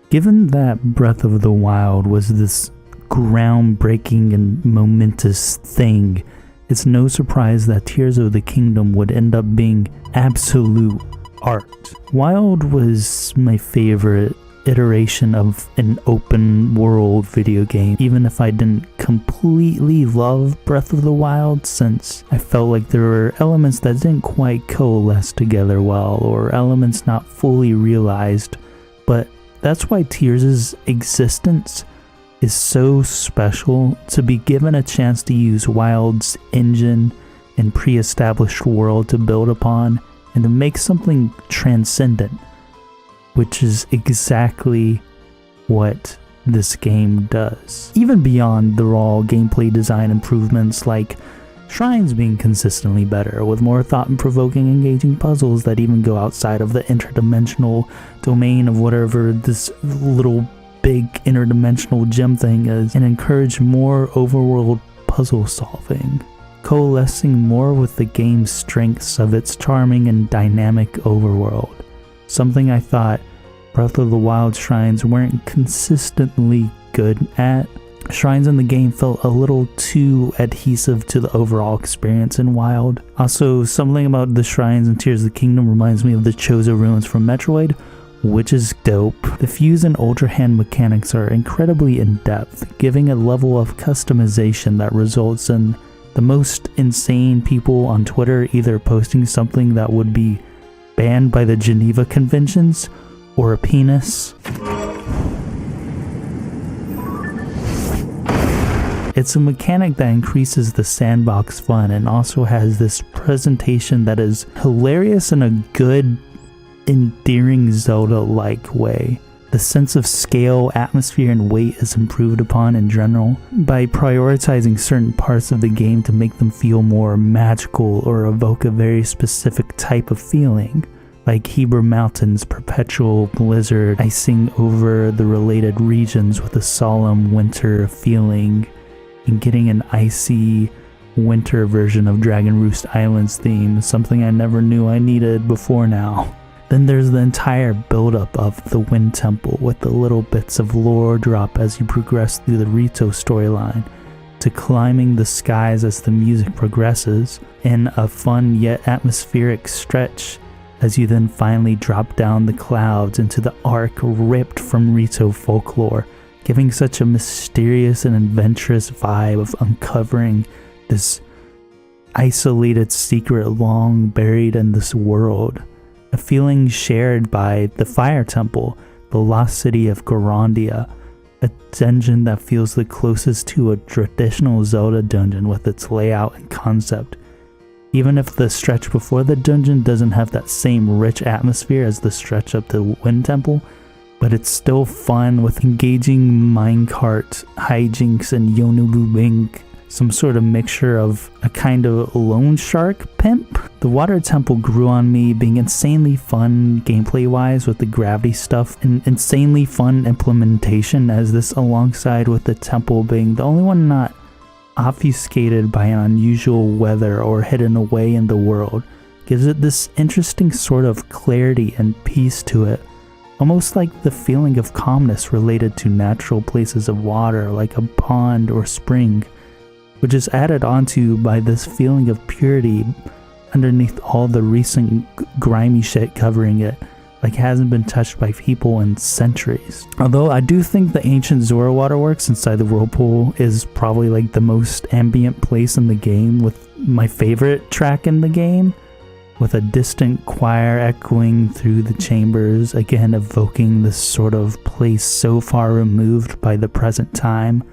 Given that Breath of the Wild was this groundbreaking and momentous thing, it's no surprise that Tears of the Kingdom would end up being absolute art. Wild was my favorite iteration of an open world video game, even if I didn't completely love Breath of the Wild, since I felt like there were elements that didn't quite coalesce together well, or elements not fully realized. But that's why Tears' existence is so special, to be given a chance to use Wild's engine and pre-established world to build upon, and to make something transcendent, which is exactly what this game does. Even beyond the raw gameplay design improvements, like shrines being consistently better, with more thought-provoking, engaging puzzles that even go outside of the interdimensional domain of whatever this little big interdimensional gem thing is, and encourage more overworld puzzle solving, coalescing more with the game's strengths of its charming and dynamic overworld. Something I thought Breath of the Wild shrines weren't consistently good at. Shrines in the game felt a little too adhesive to the overall experience in Wild. Also, something about the shrines in Tears of the Kingdom reminds me of the Chozo ruins from Metroid, which is dope. The fuse and Ultra Hand mechanics are incredibly in-depth, giving a level of customization that results in the most insane people on Twitter either posting something that would be banned by the Geneva Conventions, or a penis. It's a mechanic that increases the sandbox fun and also has this presentation that is hilarious in a good, endearing Zelda-like way. The sense of scale, atmosphere, and weight is improved upon in general by prioritizing certain parts of the game to make them feel more magical or evoke a very specific type of feeling, like Heber Mountain's perpetual blizzard icing over the related regions with a solemn winter feeling, and getting an icy winter version of Dragon Roost Island's theme, something I never knew I needed before now. Then there's the entire buildup of the Wind Temple, with the little bits of lore drop as you progress through the Rito storyline, to climbing the skies as the music progresses, in a fun yet atmospheric stretch as you then finally drop down the clouds into the arc ripped from Rito folklore, giving such a mysterious and adventurous vibe of uncovering this isolated secret long buried in this world. A feeling shared by the Fire Temple, the lost city of Gorondia, a dungeon that feels the closest to a traditional Zelda dungeon with its layout and concept. Even if the stretch before the dungeon doesn't have that same rich atmosphere as the stretch up to Wind Temple, but it's still fun with engaging minecart hijinks and Yonobu being some sort of mixture of a kind of loan shark pimp. The Water Temple grew on me, being insanely fun gameplay-wise with the gravity stuff, and insanely fun implementation, as this alongside with the temple being the only one not obfuscated by an unusual weather or hidden away in the world, gives it this interesting sort of clarity and peace to it, almost like the feeling of calmness related to natural places of water like a pond or spring, which is added onto by this feeling of purity underneath all the recent grimy shit covering it, like hasn't been touched by people in centuries. Although I do think the ancient Zora waterworks inside the whirlpool is probably like the most ambient place in the game, with my favorite track in the game, with a distant choir echoing through the chambers, again evoking this sort of place so far removed by the present time,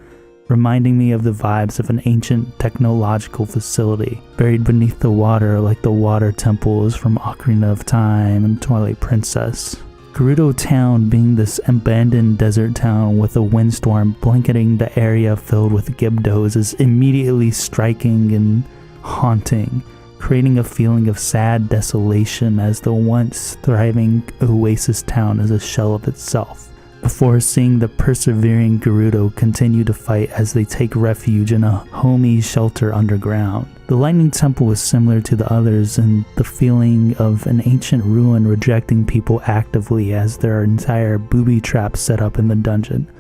reminding me of the vibes of an ancient technological facility buried beneath the water, like the water temples from Ocarina of Time and Twilight Princess. Gerudo Town being this abandoned desert town with a windstorm blanketing the area filled with Gibdos is immediately striking and haunting, creating a feeling of sad desolation as the once thriving oasis town is a shell of itself. before seeing the persevering Gerudo continue to fight as they take refuge in a homey shelter underground. The Lightning Temple was similar to the others in the feeling of an ancient ruin rejecting people actively as there are entire booby traps set up in the dungeon.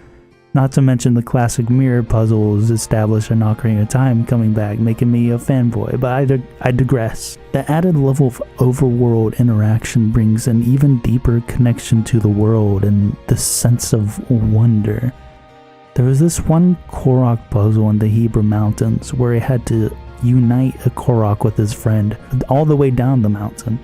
Not to mention the classic mirror puzzles establish an Ocarina of Time coming back, making me a fanboy, but I digress. The added level of overworld interaction brings an even deeper connection to the world and the sense of wonder. There was this one Korok puzzle in the Hebra Mountains where I had to unite a Korok with his friend all the way down the mountain,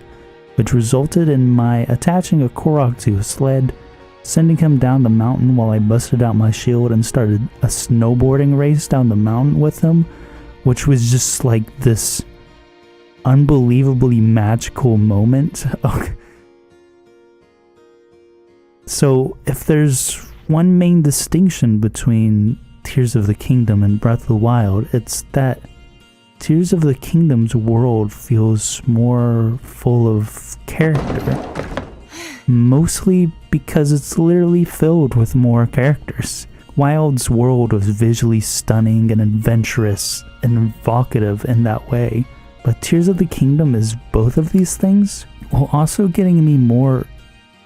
which resulted in my attaching a Korok to a sled, sending him down the mountain while I busted out my shield and started a snowboarding race down the mountain with him, which was just like this unbelievably magical moment. So if there's one main distinction between Tears of the Kingdom and Breath of the Wild, it's that Tears of the Kingdom's world feels more full of character. Mostly because it's literally filled with more characters. Wild's world was visually stunning and adventurous and evocative in that way, but Tears of the Kingdom is both of these things, while also getting me more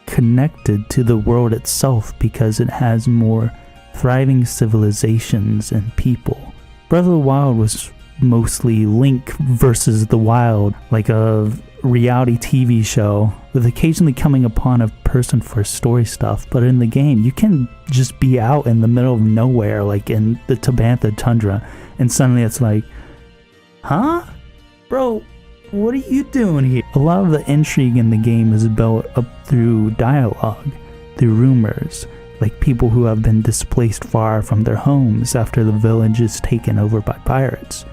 connected to the world itself because it has more thriving civilizations and people. Breath of the Wild was mostly Link versus the Wild, like a reality TV show, with occasionally coming upon a person for story stuff, but in the game you can just be out in the middle of nowhere, like in the Tabantha Tundra, and suddenly it's like, huh? Bro, what are you doing here? A lot of the intrigue in the game is built up through dialogue, through rumors, like people who have been displaced far from their homes after the village is taken over by pirates,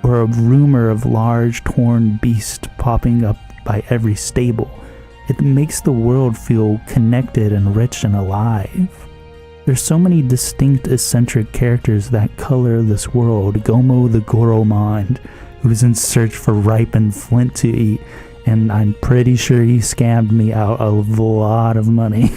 or a rumor of large torn beast popping up by every stable. It makes the world feel connected and rich and alive. There's so many distinct eccentric characters that color this world. Gomo the Goromond, who's in search for ripened flint to eat, and I'm pretty sure he scammed me out a lot of money.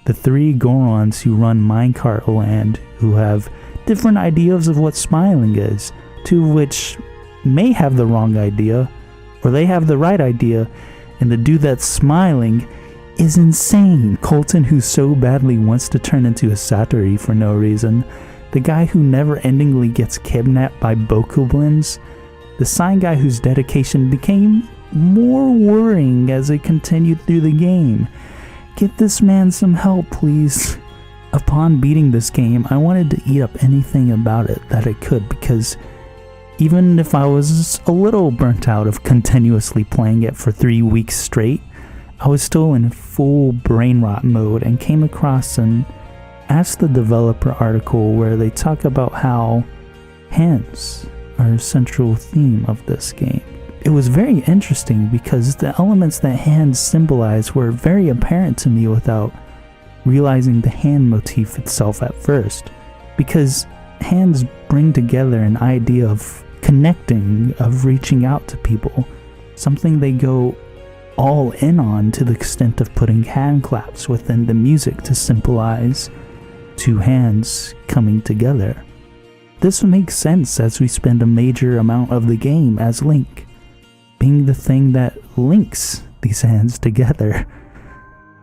The three Gorons who run Minecart Land, who have different ideas of what smiling is, two of which may have the wrong idea, or they have the right idea, and the dude that's smiling is insane. Colton, who so badly wants to turn into a Satori for no reason, the guy who never-endingly gets kidnapped by bokoblins, the sign guy whose dedication became more worrying as it continued through the game. Get this man some help, please. Upon beating this game, I wanted to eat up anything about it that I could, because even if I was a little burnt out of continuously playing it for 3 weeks straight, I was still in full brain rot mode and came across an Ask the Developer article where they talk about how hands are a central theme of this game. It was very interesting because the elements that hands symbolize were very apparent to me without realizing the hand motif itself at first, because hands bring together an idea of connecting, of reaching out to people, something they go all in on to the extent of putting hand claps within the music to symbolize two hands coming together. This makes sense as we spend a major amount of the game as Link, being the thing that links these hands together.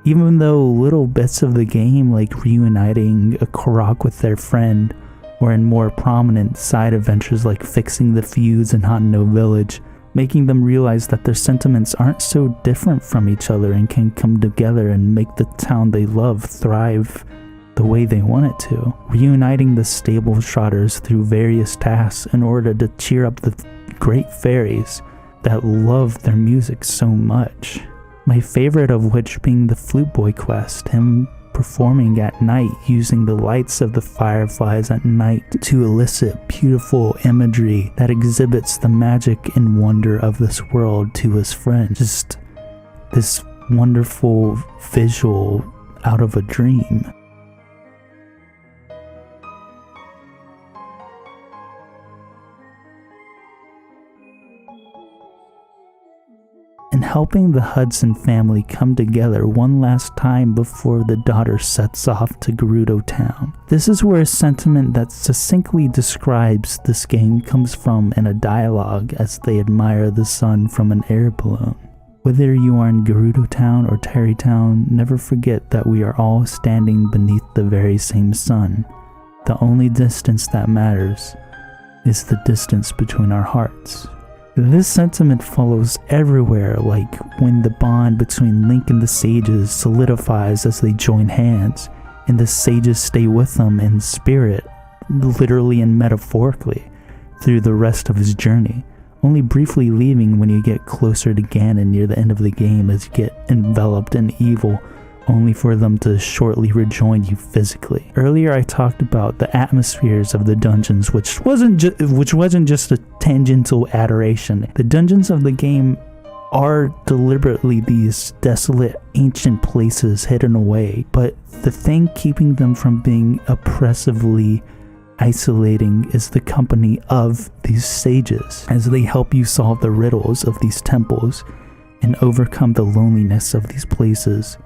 Even though little bits of the game, like reuniting a Korok with their friend, or in more prominent side adventures like fixing the fuse in Hanno Village, making them realize that their sentiments aren't so different from each other and can come together and make the town they love thrive the way they want it to. Reuniting the stable trotters through various tasks in order to cheer up the great fairies that love their music so much. My favorite of which being the Flute Boy quest, him performing at night using the lights of the fireflies at night to elicit beautiful imagery that exhibits the magic and wonder of this world to his friends. Just this wonderful visual out of a dream. And helping the Hudson family come together one last time before the daughter sets off to Gerudo Town. This is where a sentiment that succinctly describes this game comes from in a dialogue as they admire the sun from an air balloon. Whether you are in Gerudo Town or Terry Town, never forget that we are all standing beneath the very same sun. The only distance that matters is the distance between our hearts. This sentiment follows everywhere, like when the bond between Link and the sages solidifies as they join hands, and the sages stay with them in spirit, literally and metaphorically, through the rest of his journey, only briefly leaving when you get closer to Ganon near the end of the game as you get enveloped in evil, only for them to shortly rejoin you physically. Earlier I talked about the atmospheres of the dungeons, which wasn't just a tangential adoration. The dungeons of the game are deliberately these desolate, ancient places hidden away, but the thing keeping them from being oppressively isolating is the company of these sages, as they help you solve the riddles of these temples and overcome the loneliness of these places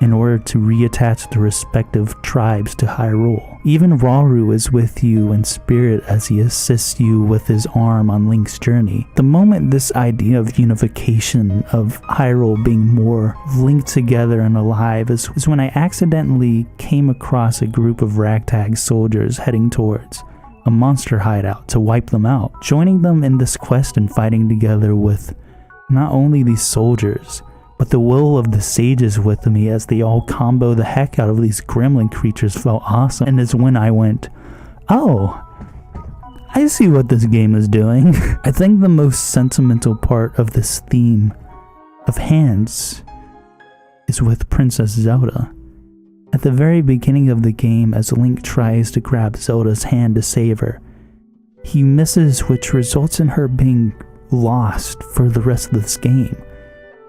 in order to reattach the respective tribes to Hyrule. Even Rauru is with you in spirit as he assists you with his arm on Link's journey. The moment this idea of unification of Hyrule being more linked together and alive is when I accidentally came across a group of ragtag soldiers heading towards a monster hideout to wipe them out. Joining them in this quest and fighting together with not only these soldiers, but the will of the sages with me as they all combo the heck out of these gremlin creatures felt awesome. And is when I went, oh, I see what this game is doing. I think the most sentimental part of this theme of hands is with Princess Zelda. At the very beginning of the game, as Link tries to grab Zelda's hand to save her, he misses, which results in her being lost for the rest of this game,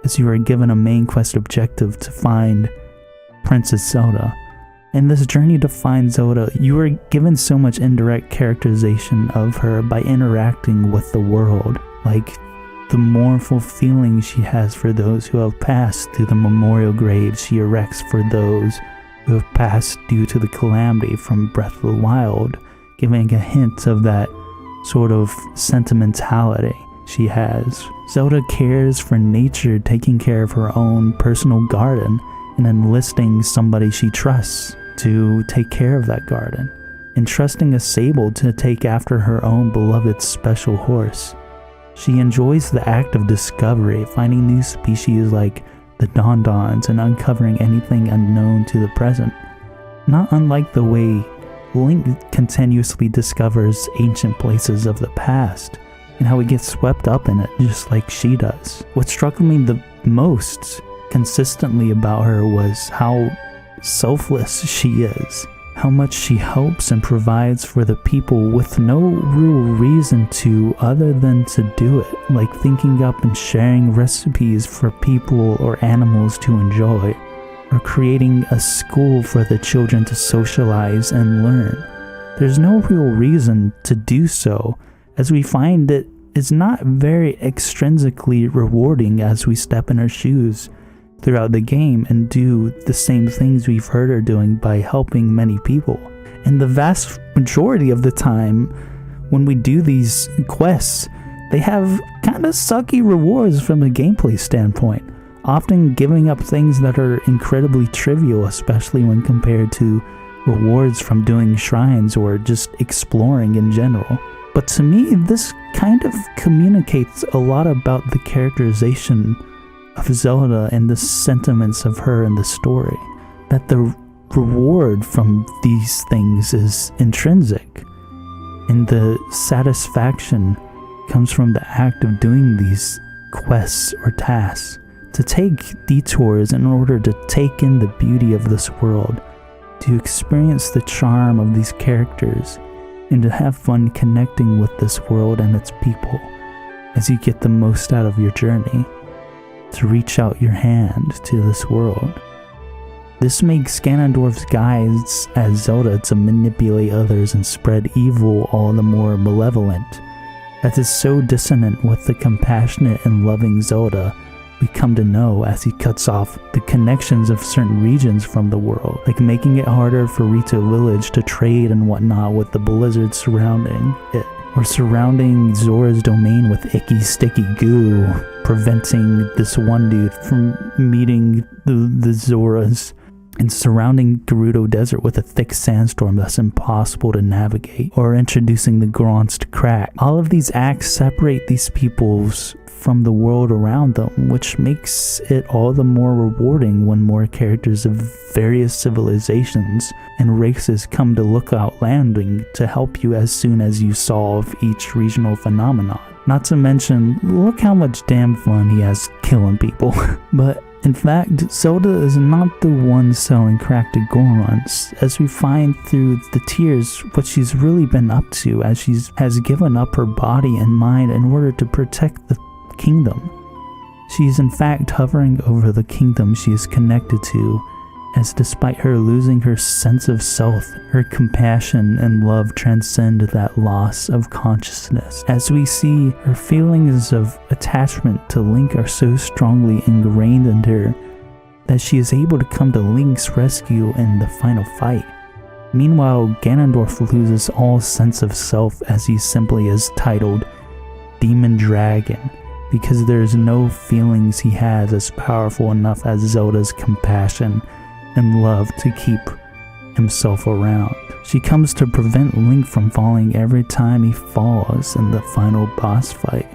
as you are given a main quest objective to find Princess Zelda. In this journey to find Zelda, you are given so much indirect characterization of her by interacting with the world, like the mournful feeling she has for those who have passed through the memorial graves she erects for those who have passed due to the calamity from Breath of the Wild, giving a hint of that sort of sentimentality she has. Zelda cares for nature, taking care of her own personal garden and enlisting somebody she trusts to take care of that garden, and trusting a sable to take after her own beloved special horse. She enjoys the act of discovery, finding new species like the Dondons and uncovering anything unknown to the present, not unlike the way Link continuously discovers ancient places of the past and how he gets swept up in it just like she does. What struck me the most consistently about her was how selfless she is, how much she helps and provides for the people with no real reason to other than to do it, like thinking up and sharing recipes for people or animals to enjoy, or creating a school for the children to socialize and learn. There's no real reason to do so, as we find that it's not very extrinsically rewarding as we step in her shoes throughout the game and do the same things we've heard her doing by helping many people. And the vast majority of the time when we do these quests, they have kind of sucky rewards from a gameplay standpoint, often giving up things that are incredibly trivial, especially when compared to rewards from doing shrines or just exploring in general. But to me, this kind of communicates a lot about the characterization of Zelda and the sentiments of her in the story, that the reward from these things is intrinsic, and the satisfaction comes from the act of doing these quests or tasks, to take detours in order to take in the beauty of this world, to experience the charm of these characters, and to have fun connecting with this world and its people as you get the most out of your journey, to reach out your hand to this world. This makes Ganondorf's guides as Zelda to manipulate others and spread evil all the more malevolent, as is so dissonant with the compassionate and loving Zelda we come to know as he cuts off the connections of certain regions from the world, like making it harder for Rito Village to trade and whatnot with the blizzard surrounding it, or surrounding Zora's domain with icky sticky goo, preventing this one dude from meeting the Zoras, and surrounding Gerudo Desert with a thick sandstorm that's impossible to navigate, or introducing the Grunst crack. All of these acts separate these peoples from the world around them, which makes it all the more rewarding when more characters of various civilizations and races come to Lookout Landing to help you as soon as you solve each regional phenomenon. Not to mention, look how much damn fun he has killing people. But in fact, Zelda is not the one selling crack to Gorons, as we find through the tears what she's really been up to, as she has given up her body and mind in order to protect the kingdom. She is in fact hovering over the kingdom she is connected to, as despite her losing her sense of self, her compassion and love transcend that loss of consciousness. As we see, her feelings of attachment to Link are so strongly ingrained in her that she is able to come to Link's rescue in the final fight. Meanwhile, Ganondorf loses all sense of self as he simply is titled Demon Dragon, because there's no feelings he has as powerful enough as Zelda's compassion and love to keep himself around. She comes to prevent Link from falling every time he falls in the final boss fight.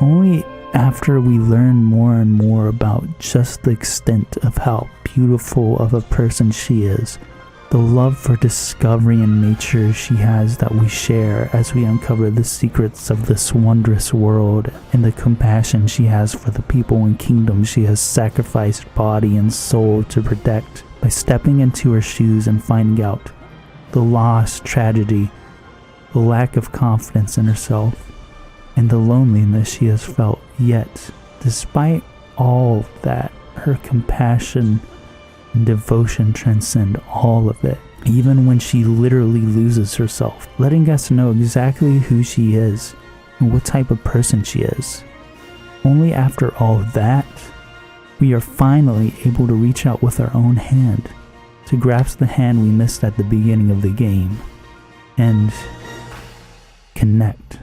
Only after we learn more and more about just the extent of how beautiful of a person she is, the love for discovery and nature she has that we share as we uncover the secrets of this wondrous world, and the compassion she has for the people and kingdoms she has sacrificed body and soul to protect, by stepping into her shoes and finding out the loss, tragedy, the lack of confidence in herself, and the loneliness she has felt. Yet, despite all that, her compassion and devotion transcend all of it, even when she literally loses herself, letting us know exactly who she is and what type of person she is. Only after all that, we are finally able to reach out with our own hand to grasp the hand we missed at the beginning of the game and connect.